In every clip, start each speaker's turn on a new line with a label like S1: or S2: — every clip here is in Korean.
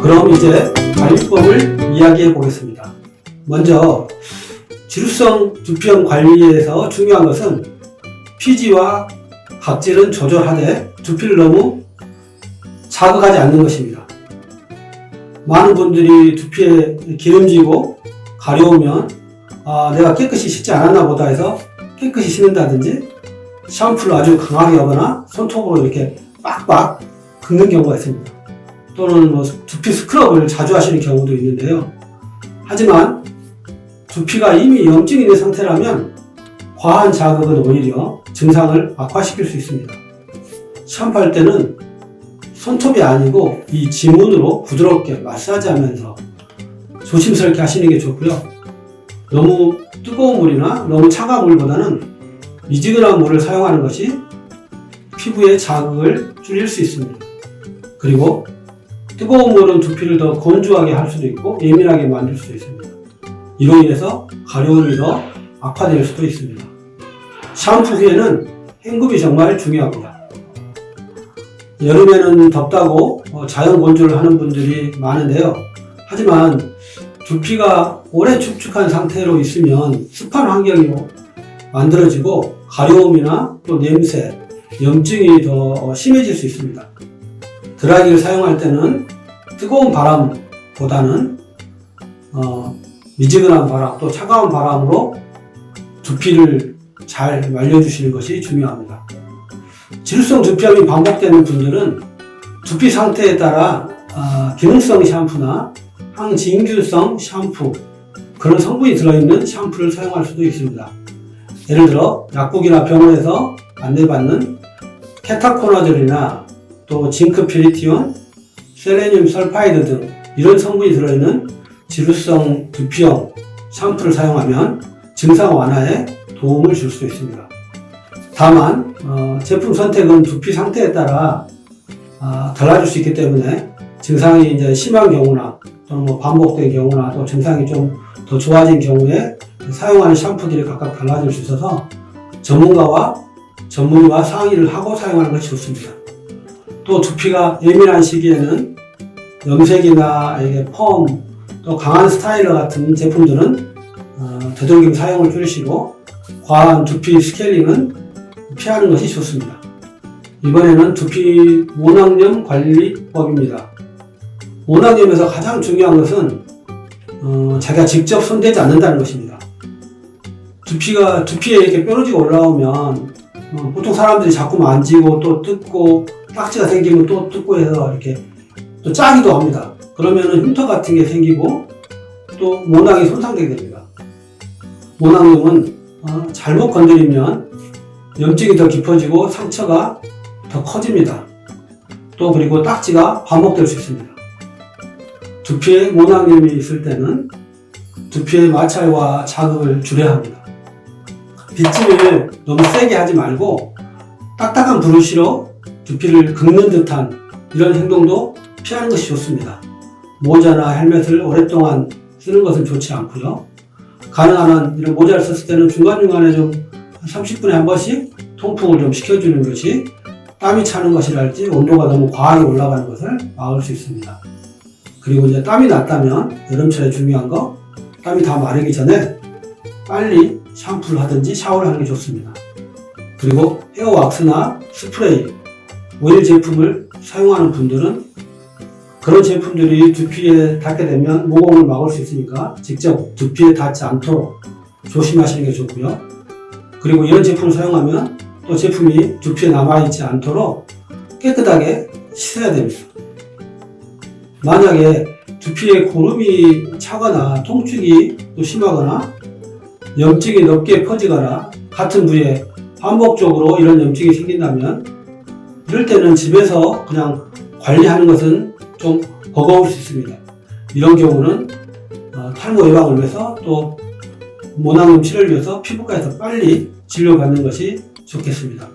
S1: 그럼 이제 관리법을 이야기해 보겠습니다. 먼저 지루성 두피염 관리에서 중요한 것은 피지와 각질은 조절하되 두피를 너무 자극하지 않는 것입니다. 많은 분들이 두피에 기름지고 가려우면 내가 깨끗이 씻지 않았나 보다 해서 깨끗이 씻는다든지 샴푸를 아주 강하게 하거나 손톱으로 이렇게 빡빡 긁는 경우가 있습니다. 또는 두피 스크럽을 자주 하시는 경우도 있는데요. 하지만 두피가 이미 염증이 있는 상태라면 과한 자극은 오히려 증상을 악화시킬 수 있습니다. 샴푸할 때는 손톱이 아니고 이 지문으로 부드럽게 마사지하면서 조심스럽게 하시는 게 좋고요. 너무 뜨거운 물이나 너무 차가운 물보다는 미지근한 물을 사용하는 것이 피부의 자극을 줄일 수 있습니다. 그리고 뜨거운 물은 두피를 더 건조하게 할 수도 있고 예민하게 만들 수도 있습니다. 이로 인해서 가려움이 더 악화될 수도 있습니다. 샴푸 후에는 헹굼이 정말 중요합니다. 여름에는 덥다고 자연 건조를 하는 분들이 많은데요. 하지만 두피가 오래 축축한 상태로 있으면 습한 환경이 만들어지고 가려움이나 또 냄새, 염증이 더 심해질 수 있습니다. 드라이기를 사용할 때는 뜨거운 바람보다는 미지근한 바람, 또 차가운 바람으로 두피를 잘 말려주시는 것이 중요합니다. 지루성 두피염이 반복되는 분들은 두피 상태에 따라 기능성 샴푸나 항진균성 샴푸, 그런 성분이 들어있는 샴푸를 사용할 수도 있습니다. 예를 들어 약국이나 병원에서 안내받는 케타코나졸이나 또 징크피리티온, 셀레늄 설파이드 등 이런 성분이 들어있는 지루성 두피염 샴푸를 사용하면 증상 완화에 도움을 줄 수 있습니다. 다만 제품 선택은 두피 상태에 따라 달라질 수 있기 때문에 증상이 이제 심한 경우나 또는 반복된 경우나 또 증상이 좀 더 좋아진 경우에 사용하는 샴푸들이 각각 달라질 수 있어서 전문의와 상의를 하고 사용하는 것이 좋습니다. 또 두피가 예민한 시기에는 염색이나 펌, 또 강한 스타일러 같은 제품들은 되도록이면 사용을 줄이시고 과한 두피 스케일링은 피하는 것이 좋습니다. 이번에는 두피 모낭염 관리법입니다. 모낭염에서 가장 중요한 것은 자기가 직접 손대지 않는다는 것입니다. 두피에 이렇게 뾰루지가 올라오면 보통 사람들이 자꾸 만지고 또 뜯고 딱지가 생기면 또 뜯고 해서 이렇게 또 짜기도 합니다. 그러면은 흉터 같은 게 생기고 또 모낭이 손상되게 됩니다. 모낭염은 잘못 건드리면 염증이 더 깊어지고 상처가 더 커집니다. 또 그리고 딱지가 반복될 수 있습니다. 두피에 모낭염이 있을 때는 두피의 마찰과 자극을 줄여야 합니다. 빗질을 너무 세게 하지 말고 딱딱한 브러쉬로 두피를 긁는 듯한 이런 행동도 피하는 것이 좋습니다. 모자나 헬멧을 오랫동안 쓰는 것은 좋지 않고요. 가능한 한 이런 모자를 썼을 때는 중간중간에 좀 30분에 한 번씩 통풍을 좀 시켜주는 것이 땀이 차는 것이랄지 온도가 너무 과하게 올라가는 것을 막을 수 있습니다. 그리고 이제 땀이 났다면 여름철에 중요한 거, 땀이 다 마르기 전에 빨리 샴푸를 하든지 샤워를 하는 게 좋습니다. 그리고 헤어 왁스나 스프레이, 오일 제품을 사용하는 분들은 그런 제품들이 두피에 닿게 되면 모공을 막을 수 있으니까 직접 두피에 닿지 않도록 조심하시는 게 좋고요. 그리고 이런 제품을 사용하면 또 제품이 두피에 남아있지 않도록 깨끗하게 씻어야 됩니다. 만약에 두피에 고름이 차거나 통증이 또 심하거나 염증이 넓게 퍼지거나 같은 부위에 반복적으로 이런 염증이 생긴다면 이럴 때는 집에서 그냥 관리하는 것은 좀 버거울 수 있습니다. 이런 경우는 탈모 예방을 위해서 또 모낭염 치료를 위해서 피부과에서 빨리 진료받는 것이 좋겠습니다.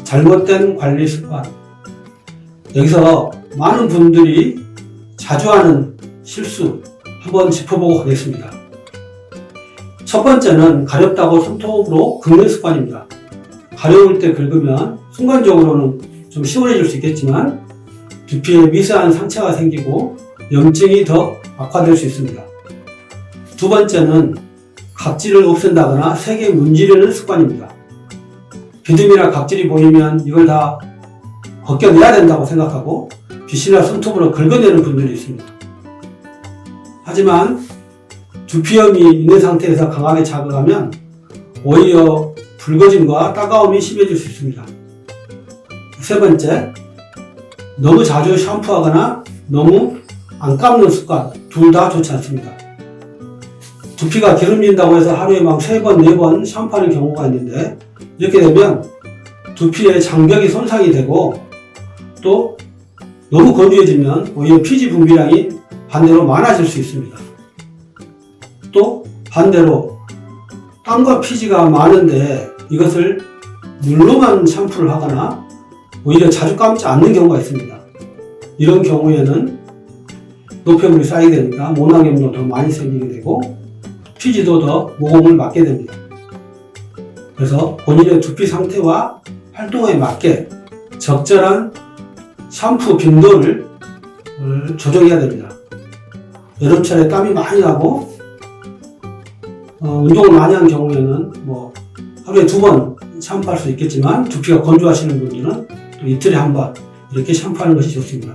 S1: 잘못된 관리 습관, 여기서 많은 분들이 자주 하는 실수 한번 짚어보고 가겠습니다. 첫 번째는 가렵다고 손톱으로 긁는 습관입니다. 가려울 때 긁으면 순간적으로는 좀 시원해질 수 있겠지만 두피에 미세한 상처가 생기고 염증이 더 악화될 수 있습니다. 두 번째는 각질을 없앤다거나 세게 문지르는 습관입니다. 비듬이나 각질이 보이면 이걸 다 벗겨내야 된다고 생각하고 빗이나 손톱으로 긁어내는 분들이 있습니다. 하지만 두피염이 있는 상태에서 강하게 자극하면 오히려 붉어짐과 따가움이 심해질 수 있습니다. 세 번째, 너무 자주 샴푸하거나 너무 안 감는 습관, 둘 다 좋지 않습니다. 두피가 기름진다고 해서 하루에 막 3번, 4번 샴푸하는 경우가 있는데 이렇게 되면 두피의 장벽이 손상이 되고 또 너무 건조해지면 오히려 피지 분비량이 반대로 많아질 수 있습니다. 또 반대로 땀과 피지가 많은데 이것을 물로만 샴푸를 하거나 오히려 자주 감지 않는 경우가 있습니다. 이런 경우에는 노폐물이 쌓이게 되니까 모낭염도 더 많이 생기게 되고 피지도 더 모공을 맞게 됩니다. 그래서 본인의 두피 상태와 활동에 맞게 적절한 샴푸 빈도를 조정해야 됩니다. 여름철에 땀이 많이 나고 운동을 많이 한 경우에는 하루에 2번 샴푸할 수 있겠지만 두피가 건조하시는 분들은 또 이틀에 1번 이렇게 샴푸하는 것이 좋습니다.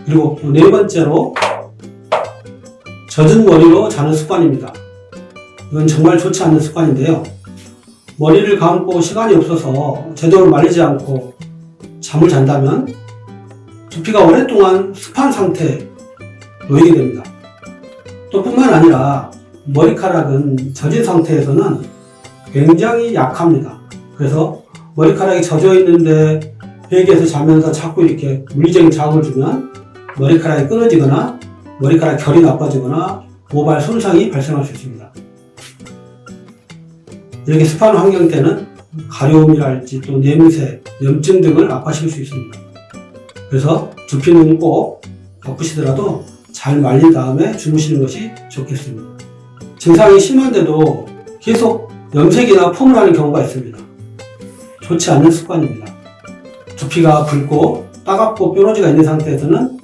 S1: 그리고 네 번째로 젖은 머리로 자는 습관입니다. 이건 정말 좋지 않는 습관인데요. 머리를 감고 시간이 없어서 제대로 말리지 않고 잠을 잔다면 두피가 오랫동안 습한 상태에 놓이게 됩니다. 또 뿐만 아니라 머리카락은 젖은 상태에서는 굉장히 약합니다. 그래서 머리카락이 젖어 있는데 베개에서 자면서 자꾸 이렇게 물리적인 자극을 주면 머리카락이 끊어지거나 머리카락 결이 나빠지거나 모발 손상이 발생할 수 있습니다. 이렇게 습한 환경 때는 가려움이랄지 또 냄새, 염증 등을 악화시킬 수 있습니다. 그래서 두피는 꼭 덮으시더라도 잘 말린 다음에 주무시는 것이 좋겠습니다. 증상이 심한데도 계속 염색이나 폼을 하는 경우가 있습니다. 좋지 않은 습관입니다. 두피가 붉고 따갑고 뾰루지가 있는 상태에서는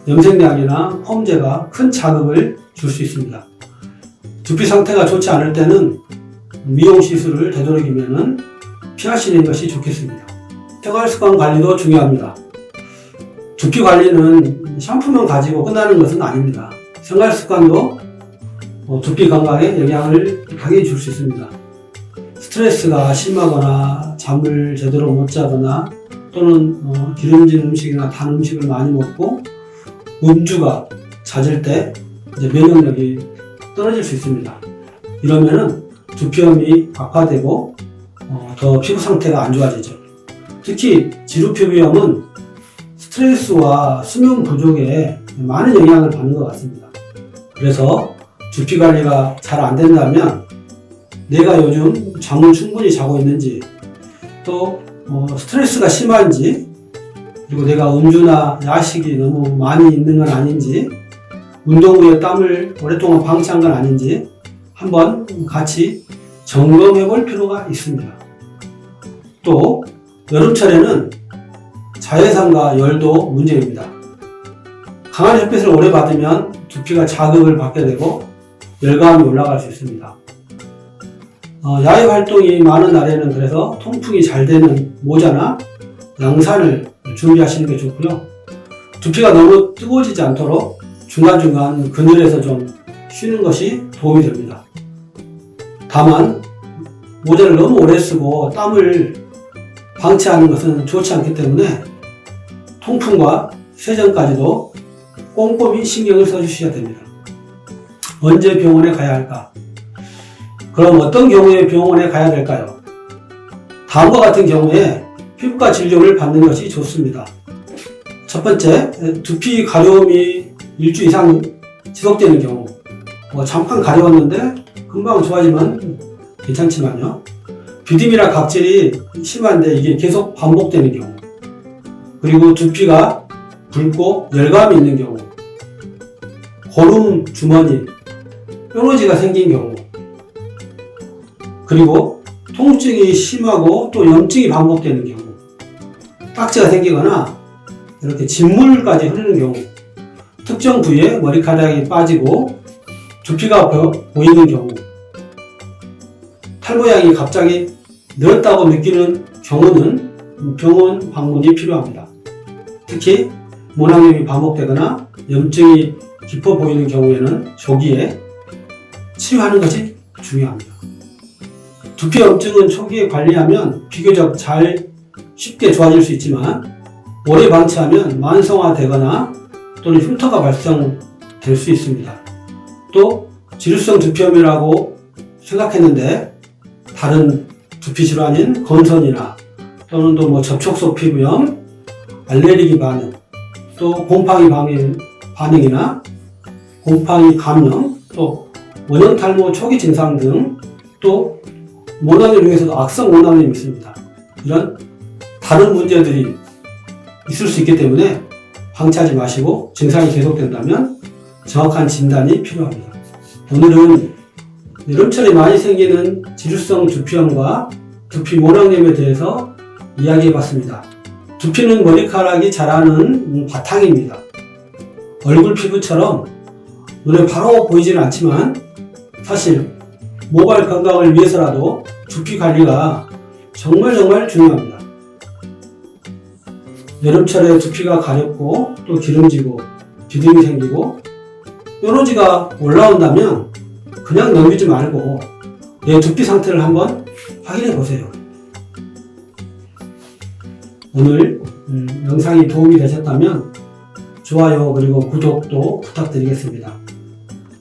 S1: 염색약이나 폼제가 큰 자극을 줄 수 있습니다. 두피 상태가 좋지 않을 때는 미용시술을 되도록이면 피하시는 것이 좋겠습니다. 생활습관 관리도 중요합니다. 두피 관리는 샴푸만 가지고 끝나는 것은 아닙니다. 생활습관도 두피 건강에 영향을 당연히 줄 수 있습니다. 스트레스가 심하거나 잠을 제대로 못 자거나 또는 기름진 음식이나 단 음식을 많이 먹고 음주가 잦을 때 이제 면역력이 떨어질 수 있습니다. 이러면은 두피염이 악화되고 더 피부 상태가 안 좋아지죠. 특히 지루피부염은 스트레스와 수면 부족에 많은 영향을 받는 것 같습니다. 그래서 두피 관리가 잘 안 된다면 내가 요즘 잠을 충분히 자고 있는지 또 스트레스가 심한지 그리고 내가 음주나 야식이 너무 많이 있는 건 아닌지 운동 후에 땀을 오랫동안 방치한 건 아닌지 한번 같이 점검해 볼 필요가 있습니다. 또 여름철에는 자외선과 열도 문제입니다. 강한 햇빛을 오래 받으면 두피가 자극을 받게 되고 열감이 올라갈 수 있습니다. 야외 활동이 많은 날에는 그래서 통풍이 잘 되는 모자나 양산을 준비하시는 게 좋고요. 두피가 너무 뜨거워지지 않도록 중간중간 그늘에서 좀 쉬는 것이 도움이 됩니다. 다만 모자를 너무 오래 쓰고 땀을 방치하는 것은 좋지 않기 때문에 통풍과 세정까지도 꼼꼼히 신경을 써주셔야 됩니다. 언제 병원에 가야 할까? 그럼 어떤 경우에 병원에 가야 될까요? 다음과 같은 경우에 피부과 진료를 받는 것이 좋습니다. 첫 번째, 두피 가려움이 일주 이상 지속되는 경우. 잠깐 가려웠는데 금방 좋아지면 괜찮지만요. 비듬이나 각질이 심한데 이게 계속 반복되는 경우. 그리고 두피가 붉고 열감이 있는 경우. 고름 주머니, 뾰루지가 생긴 경우. 그리고 통증이 심하고 또 염증이 반복되는 경우, 딱지가 생기거나 이렇게 진물까지 흐르는 경우, 특정 부위에 머리카락이 빠지고 두피가 보이는 경우, 탈모양이 갑자기 늘었다고 느끼는 경우는 병원 방문이 필요합니다. 특히 모낭염이 반복되거나 염증이 깊어 보이는 경우에는 조기에 치료하는 것이 중요합니다. 두피 염증은 초기에 관리하면 비교적 쉽게 좋아질 수 있지만 오래 방치하면 만성화되거나 또는 흉터가 발생될 수 있습니다. 또 지루성 두피염이라고 생각했는데 다른 두피 질환인 건선이나 또는 또 접촉속 피부염, 알레르기 반응, 또 곰팡이 반응이나 곰팡이 감염, 또 원형 탈모 초기 증상 등 또 모낭염 중에서도 악성 모낭염이 있습니다. 이런 다른 문제들이 있을 수 있기 때문에 방치하지 마시고 증상이 계속된다면 정확한 진단이 필요합니다. 오늘은 여름철에 많이 생기는 지루성 두피염과 두피 모낭염에 대해서 이야기해봤습니다. 두피는 머리카락이 자라는 바탕입니다. 얼굴 피부처럼 눈에 바로 보이지는 않지만 사실 모발 건강을 위해서라도 두피 관리가 정말 중요합니다. 여름철에 두피가 가렵고 또 기름지고 비듬이 생기고 뾰루지가 올라온다면 그냥 넘기지 말고 내 두피 상태를 한번 확인해 보세요. 오늘 영상이 도움이 되셨다면 좋아요 그리고 구독도 부탁드리겠습니다.